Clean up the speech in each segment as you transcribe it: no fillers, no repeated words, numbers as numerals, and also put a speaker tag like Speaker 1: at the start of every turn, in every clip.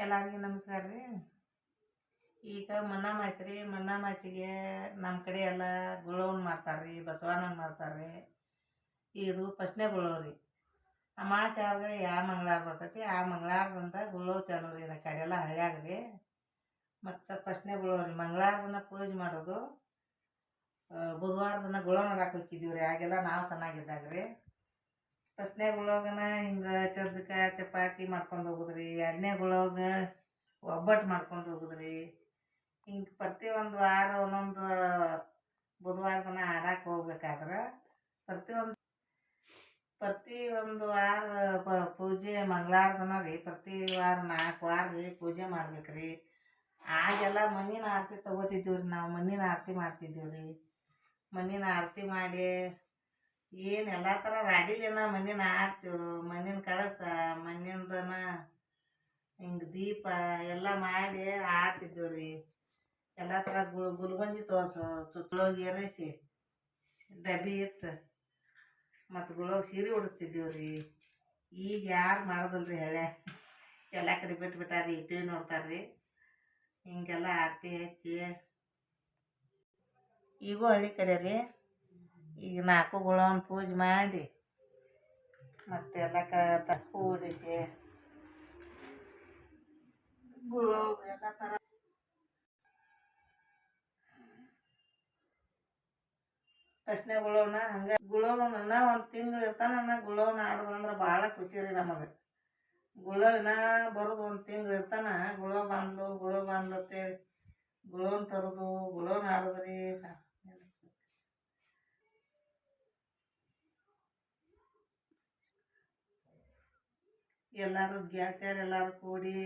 Speaker 1: ಎಲ್ಲರಿಗೂ ನಮಸ್ಕಾರ ರೀ. ಈಗ ಮನ್ನಮಾಸಿಗೆ ನಮ್ಮ ಕಡೆ ಎಲ್ಲ ಗುಳವನ್ನ ಮಾಡ್ತಾರೆ ರೀ, ಬಸವಣ್ಣನ ಮಾಡ್ತಾರೆ ರೀ. ಇದು ಫಸ್ಟ್ನೇ ಗುಳವ್ ರೀ. ಅಮಾವಾಸ್ಯೆ ಆದ್ರೆ ಯಾವ ಮಂಗಳವಾರ ಬರ್ತೈತಿ ಆ ಮಂಗಳವಾರದಿಂದ ಗುಳವ್ ಚಾಲು ರೀ. ಕಡೆ ಎಲ್ಲ ಹಳ್ಳ್ಯಾಗ ರೀ. ಮತ್ತು ಫಸ್ಟ್ನೇ ಗುಳವ್ ರೀ. ಮಂಗಳವಾರದನ್ನ ಪೂಜೆ ಮಾಡೋದು, ಬುಧವಾರದನ್ನ ಗುಳವ್ ನೋಡಕ್ಕೆ ಹೋಗಿದ್ದೀವಿ ರೀ. ಆಗೆಲ್ಲ ನಾವು ಸಣ್ಣಾಗಿದ್ದಾಗ ರೀ. ಫಸ್ಟ್ನೇ ಗುಳೋಗನ ಹಿಂಗೆ ಚಜ್ಜಕ ಚಪಾತಿ ಮಾಡ್ಕೊಂಡು ಹೋಗುದ್ರಿ. ಎರಡನೇ ಗುಳೋಗ ಒಬ್ಬಟ್ಟು ಮಾಡ್ಕೊಂಡು ಹೋಗುದ್ರಿ. ಹಿಂಗೆ ಪ್ರತಿಯೊಂದು ವಾರ ಒಂದೊಂದು ಬುಧವಾರ ದಿನ ಆಡಕ್ಕೆ ಹೋಗ್ಬೇಕಾದ್ರೆ ಪ್ರತಿಯೊಂದು ವಾರ ಪೂಜೆ ಮಂಗಳವಾರ ದಿನ ರೀ. ಪ್ರತಿ ವಾರ 4 ವಾರ ರೀ ಪೂಜೆ ಮಾಡ್ಬೇಕು ರೀ. ಆಗೆಲ್ಲ ಮಣ್ಣಿನ ಆರತಿ ತೊಗೋತಿದ್ದೀವಿ ರೀ. ನಾವು ಮಣ್ಣಿನ ಆರತಿ ಮಾಡ್ತಿದ್ದೀವಿ ರೀ. ಮಣ್ಣಿನ ಆರತಿ ಮಾಡಿ ಏನು ಎಲ್ಲ ಥರ ರಾಡಿಲೇನ ಮಣ್ಣಿನ ಆರ್ತೀವಿ, ಮಣ್ಣಿನ ಕಳಸ, ಮಣ್ಣಿಂದನ ಹಿಂಗೆ ದೀಪ ಎಲ್ಲ ಮಾಡಿ ಆಡ್ತಿದ್ದೀವಿ ರೀ. ಎಲ್ಲ ಥರ ಗುಲ್ಗಂಜಿ ಸುತ್ತಳೋಗಿ ಏರಿಸಿ ಡಬ್ಬಿ ಇಟ್ಟು ಮತ್ತು ಗುಳೋಗಿ ಸೀರೆ ಉಡಿಸ್ತಿದ್ದೀವಿ ರೀ. ಈಗ ಯಾರು ಮಾಡೋದಿಲ್ಲ ರೀ. ಎಲ್ಲ ಕಡೆ ಬಿಟ್ಬಿಟ್ಟಾರಿ, ಟಿ ವಿ ನೋಡ್ತಾರೆ ರೀ. ಹಿಂಗೆಲ್ಲ ಆರತಿ ಹಚ್ಚಿ ಈಗೂ ಹಳ್ಳಿ ಕಡೆ ರೀ. ಈಗ 4 ಗುಳವನ್ನ ಪೂಜೆ ಮಾಡಿ ಮತ್ತೆಲ್ಲ ಕೂಡಿಸಿ ಗುಳವ್ ಎಲ್ಲ ಥರ ಫಸ್ಟ್ನೇ ಗುಳವನ್ನ ಹಂಗೆ ಗುಳವನ್ನ ಒಂದು ತಿಂಗಳು ಇರ್ತಾನ ಗುಳವನ್ನ ಆಡೋದಂದ್ರೆ ಭಾಳ ಖುಷಿ ರೀ ನಮಗೆ. ಗುಳವಿನ ಬರೋದು ಒಂದು ತಿಂಗಳು ಇರ್ತಾನ. ಗುಳವ್ ಬಂದ್ಲು ಅಂತೇಳಿ ಗುಳವನ್ನ ತರೋದು, ಗುಳವನ್ನ ಆಡೋದು ರೀ. ಎಲ್ಲರೂ ಗೆಳತಿಯರು ಎಲ್ಲರೂ ಕೂಡಿ,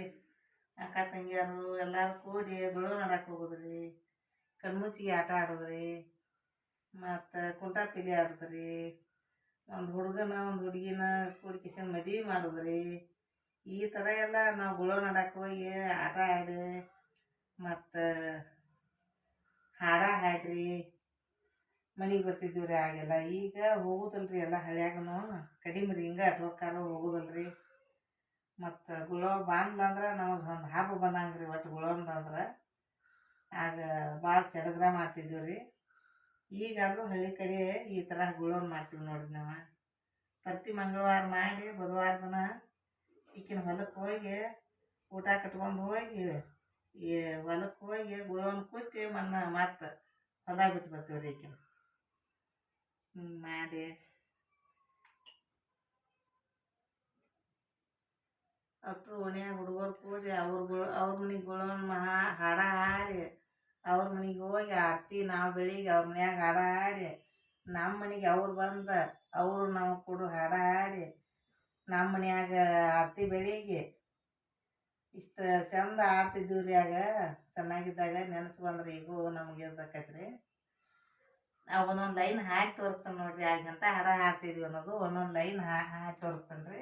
Speaker 1: ಅಕ್ಕ ತಂಗಿಯರು ಎಲ್ಲರೂ ಕೂಡಿ ಗುಳವ್ ಆಡಕ್ಕೆ ಹೋಗೋದ್ರಿ. ಕಣ್ಮುಚ್ಚಿಗೆ ಆಟ ಆಡೋದ್ರಿ. ಮತ್ತು ಕುಂಟಾಪಿಲಿ ಆಡೋದ್ರಿ. ಒಂದು ಹುಡುಗನ ಒಂದು ಹುಡುಗಿನ ಕೂಡಿಕಿಸ್ಕೊಂಡು ಮದುವೆ ಮಾಡೋದ್ರಿ. ಈ ಥರ ಎಲ್ಲ ನಾವು ಗುಳವ್ ಆಡಕ್ಕೆ ಹೋಗಿ ಆಟ ಆಡಿ ಮತ್ತು ಹಾಡು ಹಾಡ್ರಿ ಮನೆಗೆ ಬರ್ತಿದ್ದೀವಿ ರೀ. ಆಗೆಲ್ಲ ಈಗ ಹೋಗೋದಿಲ್ಲ ರೀ. ಎಲ್ಲ ಹಳ್ಳ್ಯಾಗನು ಕಡಿಮೆ ರೀ. ಹಿಂಗೆ ಅಟ್ವಕ್ಕಾರ ಹೋಗೋದಿಲ್ಲ ರೀ. ಮತ್ತು ಗುಳವ್ ಬಂದ್ಲಂದ್ರೆ ನಮಗೆ ಒಂದು ಹಬ್ಬ ಬಂದಂಗೆ ರೀ. ಒಟ್ಟು ಗುಳವಂದ್ರೆ ಆಗ ಭಾಳ ಸಡಗರ ಮಾಡ್ತಿದ್ದೀವಿ ರೀ. ಈಗಾದರೂ ಹಳ್ಳಿ ಕಡೆ ಈ ಥರ ಗುಳವ್ ಮಾಡ್ತೀವಿ ನೋಡಿರಿ ನಾವು. ಪ್ರತಿ ಮಂಗಳವಾರ ಮಾಡಿ ಬುಧವಾರ ದಿನ ಈಕಿನ ಹೊಲಕ್ಕೆ ಹೋಗಿ ಊಟ ಕಟ್ಕೊಂಡು ಹೋಗಿ ಈ ಹೊಲಕ್ಕೆ ಹೋಗಿ ಗುಳವನ್ನ ಕುಟ್ಟಿ ಮತ್ತು ಹೊಲ್ದಾಗ ಬಿಟ್ಟು ಬರ್ತೀವಿ ರೀ. ಈಕಿನ ಮಾಡಿ ಅಷ್ಟ್ರು ಓಣ್ಯಾಗ ಹುಡುಗರು ಕೂಡಿ ಅವ್ರ ಮನೆಗೆ ಗುಳವನ್ನ ಹಾಡು ಹಾಡಿ ಅವ್ರ ಮನೆಗೆ ಹೋಗಿ ಆರತಿ ನಾವು ಬೆಳಿಗ್ಗೆ ಅವ್ರ ಮನ್ಯಾಗ ಹಾಡು ಹಾಡಿ ನಮ್ಮ ಮನೆಗೆ ಅವ್ರು ಬಂದು ಅವರು ನಾವು ಕೂಡ ಹಾಡು ಹಾಡಿ ನಮ್ಮ ಮನ್ಯಾಗ ಆರತಿ ಬೆಳಿಗ್ಗೆ ಇಷ್ಟು ಚಂದ ಆಡ್ತಿದ್ದೀವಿ ರೀ. ಆಗ ಚೆನ್ನಾಗಿದ್ದಾಗ ನೆನಸು ಬಂದ್ರೆ ಈಗೂ ನಮಗೆ ಇರ್ಬೇಕೈತೆ ರೀ. ನಾವು ಒಂದೊಂದು ಲೈನ್ ಹಾಕಿ ತೋರಿಸ್ತಾನೆ ನೋಡಿರಿ. ಆಗ ಎಂಥ ಹಾಡು ಹಾಡ್ತಿದ್ವಿ ಅನ್ನೋದು ಒಂದೊಂದು ಲೈನ್ ಹಾಕಿ ತೋರಿಸ್ತಾನೆ ರೀ.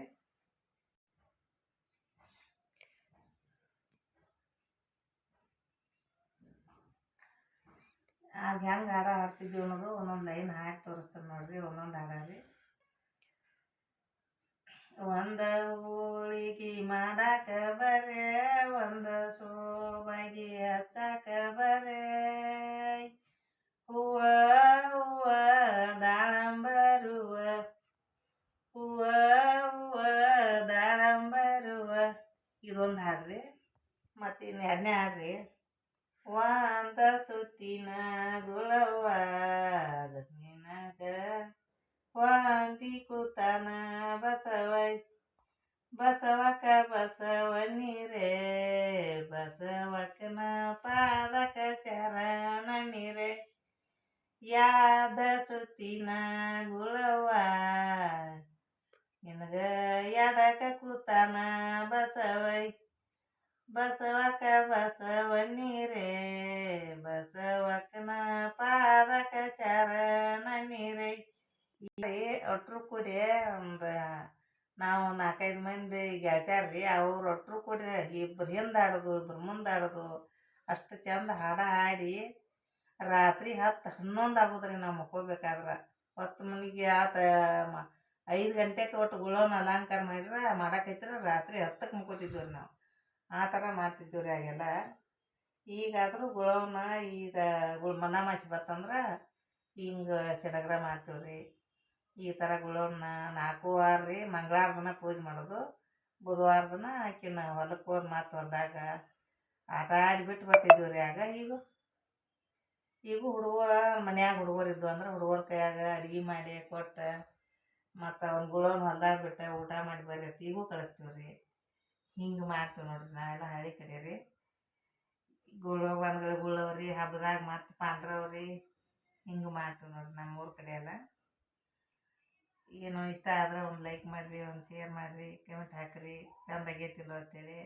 Speaker 1: ಆಗ ಹೆಂಗೆ ಹಾಡು ಹಾಡ್ತಿದ್ವಿ ಅನ್ನೋದು ಒಂದೊಂದು ಲೈನ್ ಹಾಕಿ ತೋರಿಸ್ತಾನೆ ನೋಡಿರಿ. ಒಂದೊಂದು ಹಾಡ ರೀ. ಒಂದು ಹೋಳಿಗೆ ಮಾಡಾಕ ಬರೇ, ಒಂದು ಸೋಬಾಗಿ ಹಚ್ಚಾಕ ಬರೇ, ಹೂವ ಹೂವ ದಾಳಂಬರುವ, ಹೂವ ಹೂವ ದಾಳಂಬರುವ ಇದೊಂದು ಹಾಡ್ರಿ. ಮತ್ತು ಇನ್ನು 2ನೇ ಹಾಡ್ರಿ. ಒಂದು ಸುತ್ತಿನ ಗುಳವ್ವಾಗ ನಿನಗ ಹೊಂದಿ ಕೂತಾನ ಬಸವಕ ಬಸವನಿರೇ, ಬಸವಕ್ಕನ ಪಾದಕ ಶರಣನಿರೇ. ಯಾದ ಸುತ್ತಿನ ಗುಳವ್ವ ನಿನಗ ಎಡಕ ಕೂತಾನ ಬಸವಕ ಬಸವನಿರೇ, ಬಸವಕ್ಕನ ಪಾದಕ ಶರಣನಿರೇ. ಒಟ್ಟರು ಕೂಡಿ ಒಂದು ನಾವು 4-5 ಮಂದಿ ಗೆಳತ್ಯಾರ ರೀ. ಅವ್ರು ಒಟ್ಟರು ಕೂಡಿ ಇಬ್ಬರು ಹಿಂದೆ ಆಡೋದು, ಇಬ್ಬರು ಮುಂದೆ ಆಡೋದು ಅಷ್ಟು ಚಂದ ಹಾಡು ಹಾಡಿ ರಾತ್ರಿ 10-11 ಆಗೋದ್ರಿ ನಾವು ಮಕ್ಕೋಬೇಕಾದ್ರೆ. 10 ಮನೆಗೆ 5 ಗಂಟೆಗೆ ಒಟ್ಟು ಗುಳವನ್ನ ಅಲಂಕಾರ ಮಾಡಾಕೈತ್ರ ರಾತ್ರಿ 10ಕ್ಕೆ ಮಕ್ಕೋತಿದ್ವಿ ರೀ ನಾವು. ಆ ಥರ ಮಾಡ್ತಿದ್ದೀವಿ ರೀ ಆಗೆಲ್ಲ. ಈಗಾದರೂ ಗುಳವನ್ನ ಈಗ ಮನಾಮಾಸಿ ಬತ್ತಂದ್ರೆ ಹಿಂಗೆ ಸಡಗರ ಮಾಡ್ತೀವಿ ರೀ. ಈ ಥರ ಗುಳವನ್ನ 4 ವಾರ ರೀ. ಮಂಗಳವಾರ ದಿನ ಪೂಜೆ ಮಾಡೋದು, ಬುಧವಾರ ದಿನ ಆಕಿನ ಹೊಲಕ್ಕೆ ಹೋಗಿ ಮತ್ತು ಹೊಲದಾಗ ಆಟ ಆಡಿಬಿಟ್ಟು ಬರ್ತಿದ್ದೀವಿ ರೀ ಆಗ. ಈಗ ಹುಡುಗರ ಮನ್ಯಾಗ ಹುಡುಗರು ಇದ್ವು ಅಂದ್ರೆ ಹುಡುಗರ ಕೈಯಾಗ ಅಡುಗೆ ಮಾಡಿ ಕೊಟ್ಟು ಮತ್ತು ಅವ್ನ ಗುಳವನ್ನ ಹೊಲ್ದಾಗ ಬಿಟ್ಟು ಊಟ ಮಾಡಿ ಬರ್ರಿ ಅಂತ ಈಗೂ ಕಳಿಸ್ತೀವಿ ರೀ. ಹಿಂಗೆ ಮಾಡ್ತೀವಿ ನೋಡಿರಿ ನಾವೆಲ್ಲ ಹಳ್ಳಿ ಕಡೆ ರೀ. ಗುಳವ್ರಿ ಹಬ್ಬದಾಗ ಮತ್ತು ಪಾಂಡ್ರವ್ರಿ ಹಿಂಗೆ ಮಾಡ್ತೀವಿ ನೋಡಿರಿ ನಮ್ಮೂರ ಕಡೆ ಎಲ್ಲ. ಏನೋ ಇಷ್ಟ ಆದ್ರೆ ಒಂದು ಲೈಕ್ ಮಾಡಿರಿ, ಒಂದು ಶೇರ್ ಮಾಡಿರಿ, ಕಮೆಂಟ್ ಹಾಕಿರಿ. ಚಂದ ಆಗೈತಿಲ್ಲೋ ಅಂತೇಳಿ.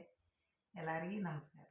Speaker 1: ಎಲ್ಲರಿಗೂ ನಮಸ್ಕಾರ.